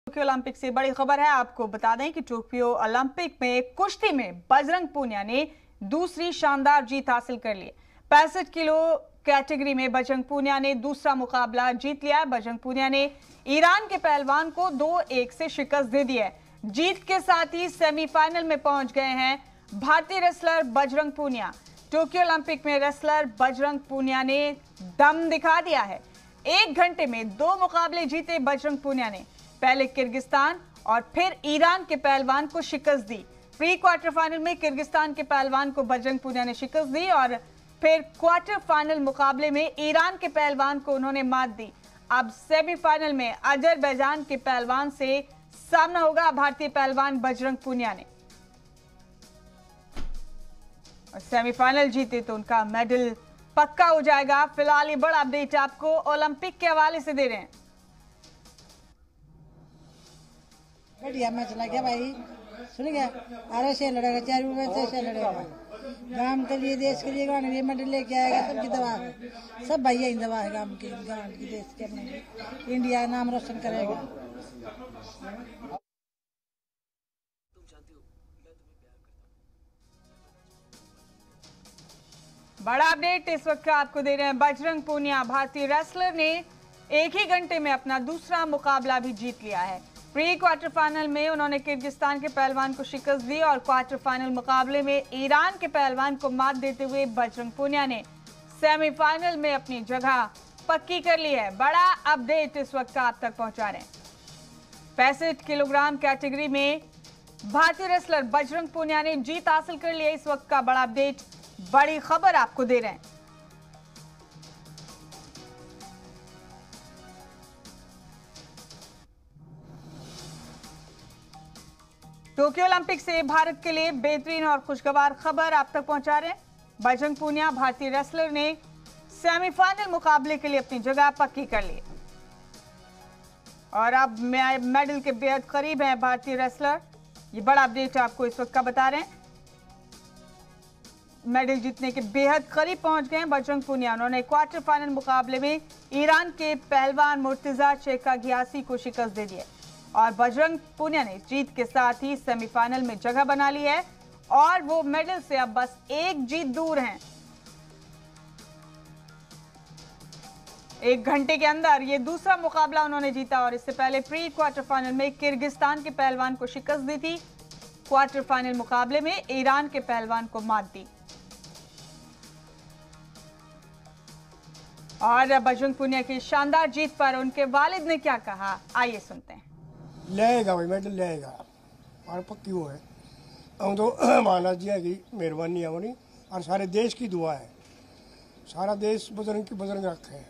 Tokyo Olympic से बड़ी खबर है। आपको बता दें कि टोक्यो ओलंपिक में कुश्ती में बजरंग पूनिया ने दूसरी शानदार जीत हासिल कर ली। 65 किलो कैटेगरी में बजरंग पूनिया ने दूसरा मुकाबला जीत लिया है। बजरंग पूनिया ने ईरान के पहलवान को 2-1 से शिकस्त दे दी है। जीत के साथ ही सेमीफाइनल में पहुंच गए हैं भारतीय wrestler Bajrang Punia. Tokyo Olympic में रेसलर बजरंग पूनिया ने दम दिखा दिया है। 1 घंटे में 2 मुकाबले जीते बजरंग पूनिया ने। पहले किर्गिस्तान और फिर ईरान के पहलवान को शिकस्त दी। प्री क्वार्टर फाइनल में किर्गिस्तान के पहलवान को बजरंग पूनिया ने शिकस्त दी और फिर क्वार्टर फाइनल मुकाबले में ईरान के पहलवान को उन्होंने मात दी। अब सेमीफाइनल में अजरबैजान के पहलवान से सामना होगा भारतीय पहलवान बजरंग पूनिया ने। सेमीफाइनल जीते तो उनका मेडल पक्का हो जाएगा। फिलहाल ये बड़ा अपडेट आपको ओलंपिक के हवाले से दे रहे हैं। बढ़िया मैच लग गया भाई, सुन गया। अरे से लड़ेगा, 4 रुपए से लड़ेगा भाई। गांव के लिए, देश के लिए ये मेडल लेके आएगा। सबकी दवा है, सब भाई यही दवा है गांव की, देश के, अपने इंडिया नाम रोशन करेगा। बड़ा अपडेट इस वक्त का आपको दे रहे हैं। बजरंग पूनिया भारतीय रेसलर ने 1 ही घंटे में अपना दूसरा मुकाबला भी जीत लिया है। प्री क्वार्टर फाइनल में उन्होंने किर्गिस्तान के पहलवान को शिकस्त दी और क्वार्टर फाइनल मुकाबले में ईरान के पहलवान को मात देते हुए बजरंग पूनिया ने सेमीफाइनल में अपनी जगह पक्की कर ली है। बड़ा अपडेट इस वक्त का आप तक पहुंचा रहे हैं। 65 किलोग्राम कैटेगरी में भारतीय रेसलर बजरंग पूनिया ने जीत हासिल कर ली है। इस वक्त का बड़ा अपडेट, बड़ी खबर आपको दे रहे हैं। टोक्यो ओलंपिक से भारत के लिए बेहतरीन और खुशगवार खबर आप तक पहुंचा रहे हैं। बजरंग पूनिया भारतीय रेसलर ने सेमीफाइनल मुकाबले के लिए अपनी जगह पक्की कर ली और अब मेडल के बेहद करीब हैं भारतीय रेसलर। ये बड़ा अपडेट आपको इस वक्त का बता रहे हैं। मेडल जीतने के बेहद करीब पहुंच गए हैं बजरंग पूनिया। उन्होंने क्वार्टर फाइनल मुकाबले में ईरान के पहलवान मुर्तजा चेकागियासी को शिकस्त दे दी है और बजरंग पूनिया ने जीत के साथ ही सेमीफाइनल में जगह बना ली है और वो मेडल से अब बस 1 जीत दूर हैं। 1 घंटे के अंदर ये दूसरा मुकाबला उन्होंने जीता और इससे पहले प्री क्वार्टर फाइनल में किर्गिस्तान के पहलवान को शिकस्त दी थी। क्वार्टर फाइनल मुकाबले में ईरान के पहलवान को मात दी। और बजरंग पूनिया की शानदार जीत पर उनके वालिद ने क्या कहा, आइए सुनते हैं। लेगा भाई, मेडल लेगा और पक्की वो है। हम तो महाराज जी की मेहरबानी है हमारी और सारे देश की दुआ है। सारा देश बजरंग की बजरंग रखे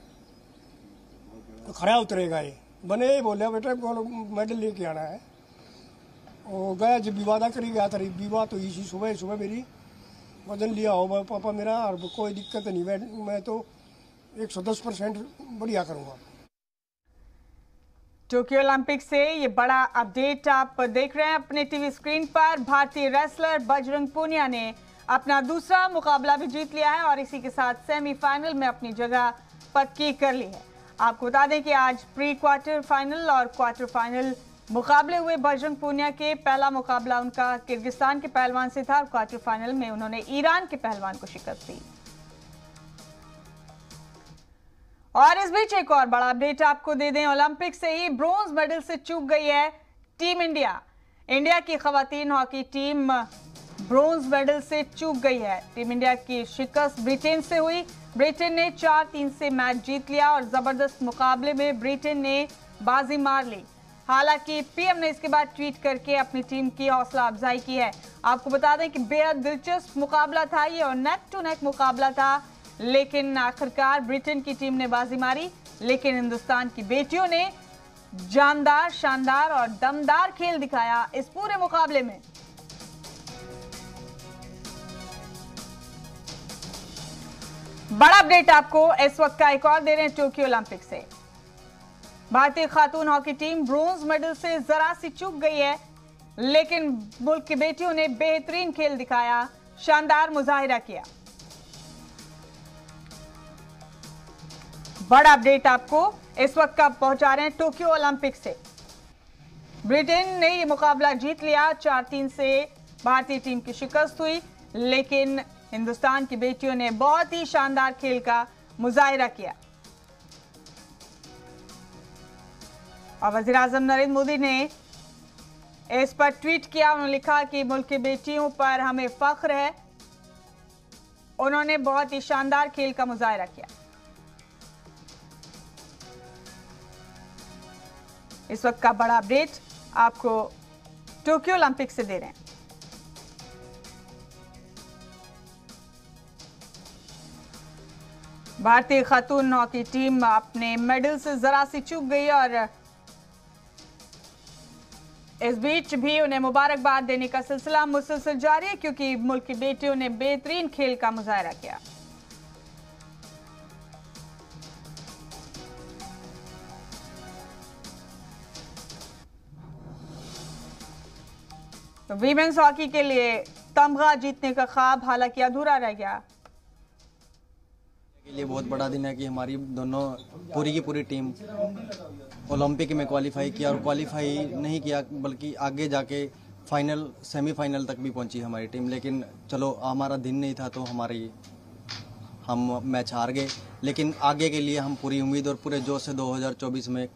तो खरा उतरेगा। ये बने ही बोले बेटा मेडल लेके आना है। और गया जब विवादा करी गया था, विवाद तो इसी सुबह सुबह मेरी वजन लिया हो पापा मेरा और कोई दिक्कत नहीं। मैं तो 110% बढ़िया करूँगा। टोक्यो ओलंपिक से ये बड़ा अपडेट आप देख रहे हैं अपने टीवी स्क्रीन पर। भारतीय रेसलर बजरंग पूनिया ने अपना दूसरा मुकाबला भी जीत लिया है और इसी के साथ सेमीफाइनल में अपनी जगह पक्की कर ली है। आपको बता दें कि आज प्री क्वार्टर फाइनल और क्वार्टर फाइनल मुकाबले हुए। बजरंग पूनिया के पहला मुकाबला उनका किर्गिस्तान के पहलवान से था और क्वार्टर फाइनल में उन्होंने ईरान के पहलवान को शिकस्त दी। और इस बीच एक और बड़ा अपडेट आपको दे दें। ओलंपिक से ही ब्रॉन्ज मेडल से चूक गई है टीम इंडिया। इंडिया की खवातीन हॉकी टीम ब्रॉन्ज मेडल से चूक गई है। टीम इंडिया की शिकस्त ब्रिटेन से हुई। ब्रिटेन ने 4-3 से मैच जीत लिया और जबरदस्त मुकाबले में ब्रिटेन ने बाजी मार ली। हालांकि पीएम ने इसके बाद ट्वीट करके अपनी टीम की हौसला अफजाई की है। आपको बता दें कि बेहद दिलचस्प मुकाबला था ये और नेक टू नेक मुकाबला था, लेकिन आखिरकार ब्रिटेन की टीम ने बाजी मारी। लेकिन हिंदुस्तान की बेटियों ने जानदार, शानदार और दमदार खेल दिखाया इस पूरे मुकाबले में। बड़ा अपडेट आपको इस वक्त का एक और दे रहे हैं टोक्यो ओलंपिक से। भारतीय खातून हॉकी टीम ब्रॉन्ज मेडल से जरा सी चूक गई है, लेकिन मुल्क की बेटियों ने बेहतरीन खेल दिखाया, शानदार मुजाहिरा किया। बड़ा अपडेट आपको इस वक्त का पहुंचा रहे हैं टोक्यो ओलंपिक से। ब्रिटेन ने ये मुकाबला जीत लिया। 4-3 से भारतीय टीम की शिकस्त हुई, लेकिन हिंदुस्तान की बेटियों ने बहुत ही शानदार खेल का मुजाहिरा किया। और वजीर आजम नरेंद्र मोदी ने इस पर ट्वीट किया। उन्होंने लिखा कि मुल्क की बेटियों पर हमें फख्र है, उन्होंने बहुत ही शानदार खेल का मुजाहिरा किया। इस वक्त का बड़ा अपडेट आपको टोक्यो ओलंपिक से दे रहे हैं। भारतीय खातून हॉकी टीम अपने मेडल से जरा सी चूक गई और इस बीच भी उन्हें मुबारकबाद देने का सिलसिला मुसलसल जारी है, क्योंकि मुल्क की बेटियों ने बेहतरीन खेल का मुजाहिरा किया। तो वीमेंस हॉकी के लिए तमगा जीतने का ख्वाब हालांकि अधूरा रह गया। के लिए बहुत बड़ा दिन है कि हमारी दोनों पूरी की पूरी टीम ओलंपिक में क्वालिफाई किया, और क्वालिफाई नहीं किया बल्कि आगे जाके फाइनल सेमीफाइनल तक भी पहुंची हमारी टीम। लेकिन चलो हमारा दिन नहीं था तो हम मैच हार गए, लेकिन आगे के लिए हम पूरी उम्मीद और पूरे जोश से 2024 में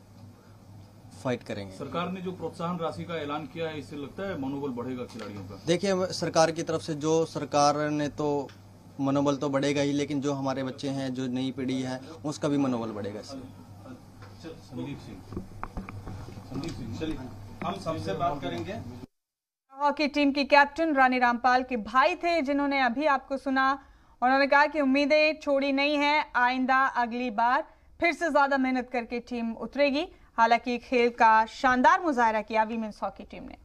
फाइट करेंगे। सरकार ने जो प्रोत्साहन राशि का ऐलान किया है, इससे लगता है मनोबल बढ़ेगा खिलाड़ियों का? देखिए, सरकार की तरफ से जो सरकार ने तो मनोबल तो बढ़ेगा ही, लेकिन जो हमारे बच्चे हैं, जो नई पीढ़ी है, उसका भी मनोबल बढ़ेगा इससे। संदीप सिंह चलिए हम सबसे बात करेंगे। हॉकी टीम की कैप्टन रानी रामपाल के भाई थे, जिन्होंने अभी आपको सुना। उन्होंने कहा कि उम्मीदें छोड़ी नहीं है, आइंदा अगली बार फिर से ज्यादा मेहनत करके टीम उतरेगी। हालांकि खेल का शानदार मुजाहिरा किया वीमेंस हॉकी टीम ने।